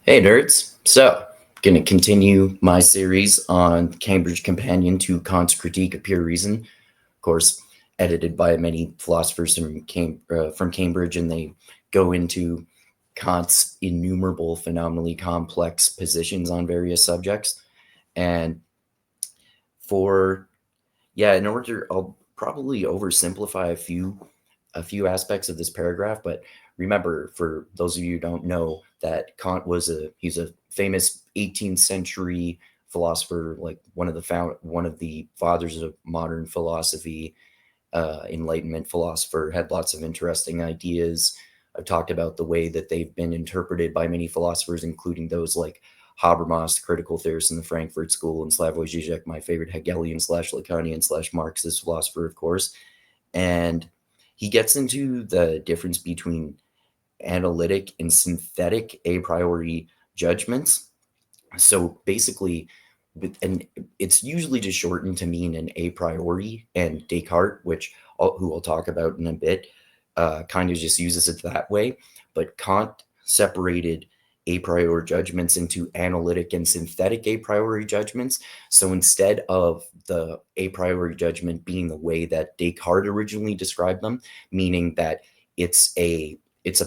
Hey nerds! So, gonna continue my series on Cambridge Companion to Kant's Critique of Pure Reason. Of course, edited by many philosophers from Cambridge, and they go into Kant's innumerable, phenomenally complex positions on various subjects. And for in order, I'll probably oversimplify a few aspects of this paragraph, but remember, for those of you who don't know, that Kant he's a famous 18th century philosopher, like one of the fathers of modern philosophy, Enlightenment philosopher, had lots of interesting ideas. I've talked about the way that they've been interpreted by many philosophers, including those like Habermas, the critical theorist in the Frankfurt School, and Slavoj Žižek, my favorite Hegelian slash Lacanian slash Marxist philosopher, of course. And he gets into the difference between analytic and synthetic a priori judgments. So basically, and it's usually just shortened to mean an a priori, and Descartes, who I'll talk about in a bit, kind of just uses it that way. But Kant separated a priori judgments into analytic and synthetic a priori judgments. So instead of the a priori judgment being the way that Descartes originally described them, meaning that it's a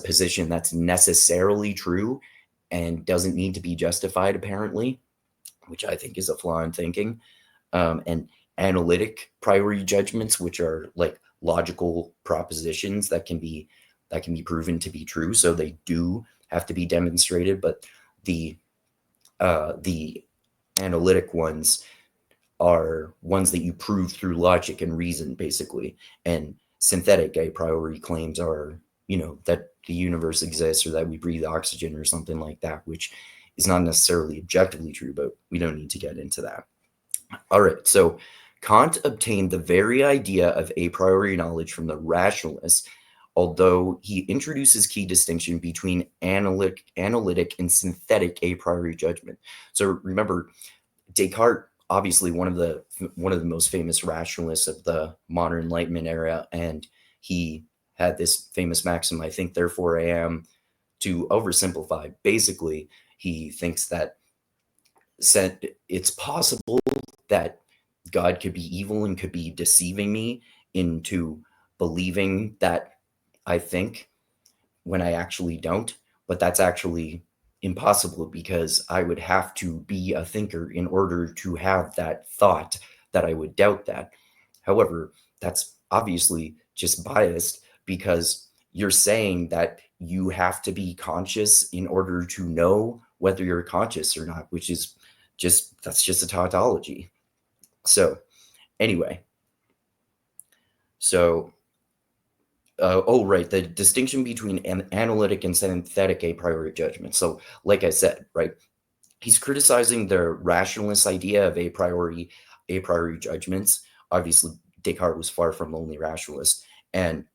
position that's necessarily true and doesn't need to be justified, apparently, which I think is a flaw in thinking, and analytic priori judgments, which are like logical propositions that can be proven to be true. So they do have to be demonstrated, but the analytic ones are ones that you prove through logic and reason, basically. And synthetic a priori claims are, that the universe exists or that we breathe oxygen or something like that, which is not necessarily objectively true, but we don't need to get into that. All right, so Kant obtained the very idea of a priori knowledge from the rationalists, although he introduces key distinction between analytic and synthetic a priori judgment. So remember, Descartes, obviously one of the most famous rationalists of the modern Enlightenment era, and he had this famous maxim, I think, therefore I am. To oversimplify, basically, he thinks that it's possible that God could be evil and could be deceiving me into believing that I think when I actually don't. But that's actually impossible because I would have to be a thinker in order to have that thought that I would doubt that. However, that's obviously just biased because you're saying that you have to be conscious in order to know whether you're conscious or not, which is that's just a tautology. So anyway, so right, the distinction between an analytic and synthetic a priori judgment. So like I said, right, he's criticizing the rationalist idea of a priori judgments. Obviously, Descartes was far from only rationalist, and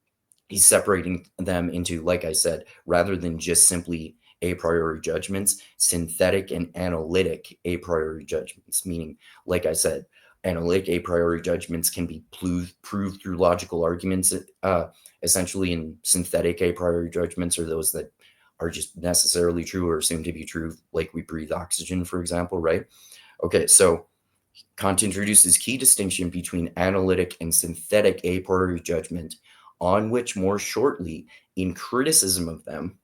he's separating them into, like I said, rather than just simply a priori judgments, synthetic and analytic a priori judgments, meaning, like I said, analytic a priori judgments can be proved through logical arguments, essentially, and synthetic a priori judgments are those that are just necessarily true or assumed to be true, like we breathe oxygen, for example, right? Okay, so Kant introduces key distinction between analytic and synthetic a priori judgment, on which more shortly, in criticism of them,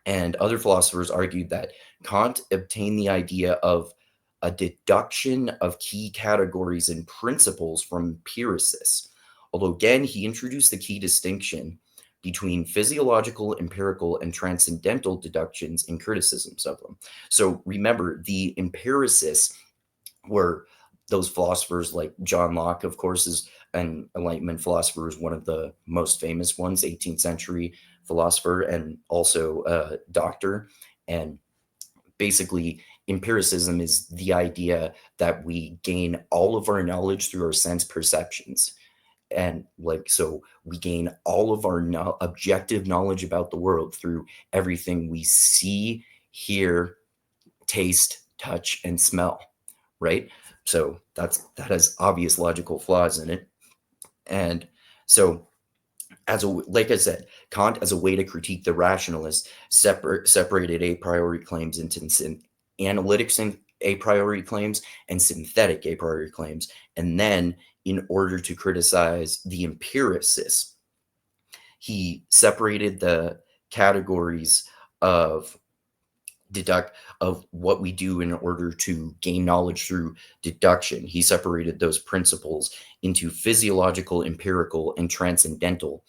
and other philosophers argued that Kant obtained the idea of a deduction of key categories and principles from empiricists. Although again, he introduced the key distinction between physiological, empirical, and transcendental deductions in criticisms of them. So remember, the empiricists were those philosophers like John Locke, of course, is an Enlightenment philosopher, is one of the most famous ones, 18th century philosopher, and also a doctor. And basically, empiricism is the idea that we gain all of our knowledge through our sense perceptions. And so we gain all of our objective knowledge about the world through everything we see, hear, taste, touch, and smell, right? So that has obvious logical flaws in it. And so like I said, Kant, as a way to critique the rationalists, separated a priori claims into analytic a priori claims and synthetic a priori claims. And then, in order to criticize the empiricists, he separated the categories of of what we do in order to gain knowledge through deduction. He separated those principles into physiological, empirical, and transcendental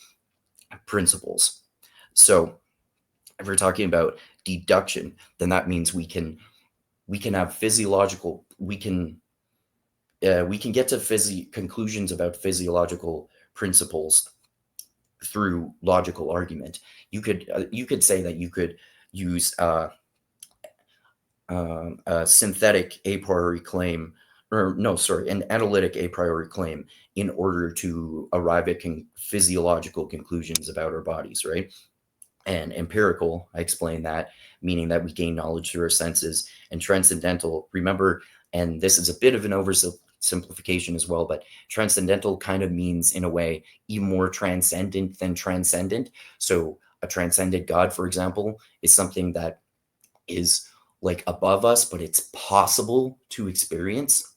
principles. So if we're talking about deduction, then that means we can have physiological we can get to conclusions about physiological principles through logical argument. You could say that you could use a synthetic a priori claim, or no, sorry, an analytic a priori claim in order to arrive at physiological conclusions about our bodies, right? And empirical, I explained that, meaning that we gain knowledge through our senses. And transcendental, remember, and this is a bit of an oversimplification as well, but transcendental kind of means, in a way, even more transcendent than transcendent. So a transcendent God, for example, is something that is like above us, but it's possible to experience.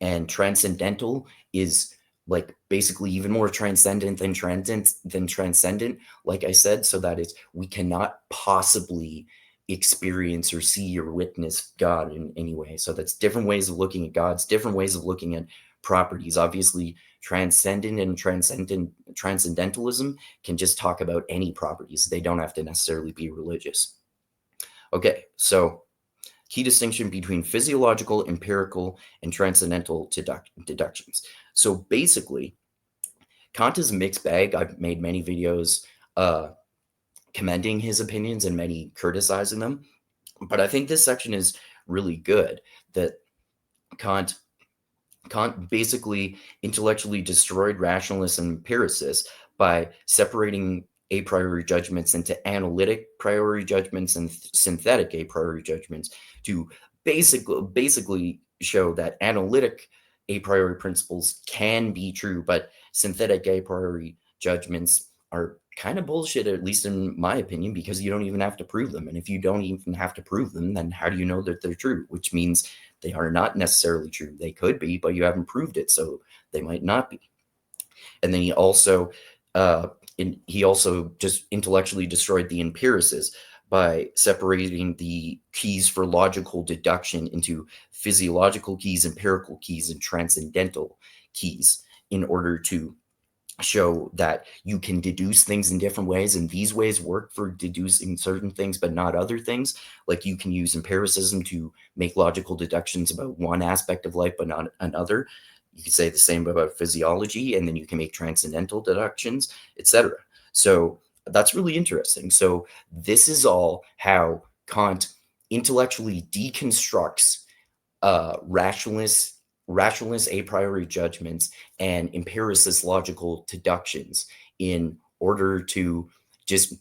And transcendental is like basically even more transcendent than transcendent, like I said, so that it's we cannot possibly experience or see or witness God in any way. So that's different ways of looking at God's, different ways of looking at properties. Obviously, transcendent and transcendentalism can just talk about any properties. They don't have to necessarily be religious. Okay, so key distinction between physiological, empirical, and transcendental deductions. So basically, Kant is a mixed bag. I've made many videos commending his opinions and many criticizing them. But I think this section is really good, that Kant Kant basically intellectually destroyed rationalists and empiricists by separating a priori judgments into analytic priori judgments and synthetic a priori judgments to basically show that analytic a priori principles can be true, but synthetic a priori judgments are kind of bullshit, at least in my opinion, because you don't even have to prove them. And if you don't even have to prove them, then how do you know that they're true? Which means they are not necessarily true. They could be, but you haven't proved it, so they might not be. And then uh, he also just intellectually destroyed the empiricists by separating the keys for logical deduction into physiological keys, empirical keys, and transcendental keys in order to show that you can deduce things in different ways, and these ways work for deducing certain things but not other things. Like you can use empiricism to make logical deductions about one aspect of life but not another. You could say the same about physiology, and then you can make transcendental deductions, etc. So that's really interesting. So this is all how Kant intellectually deconstructs rationalist a priori judgments and empiricist logical deductions in order to just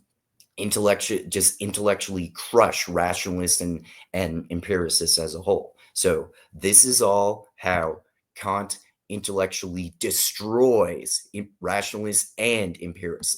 intellectually crush rationalists and empiricists as a whole. So this is all how Kant intellectually destroys rationalists and empiricists.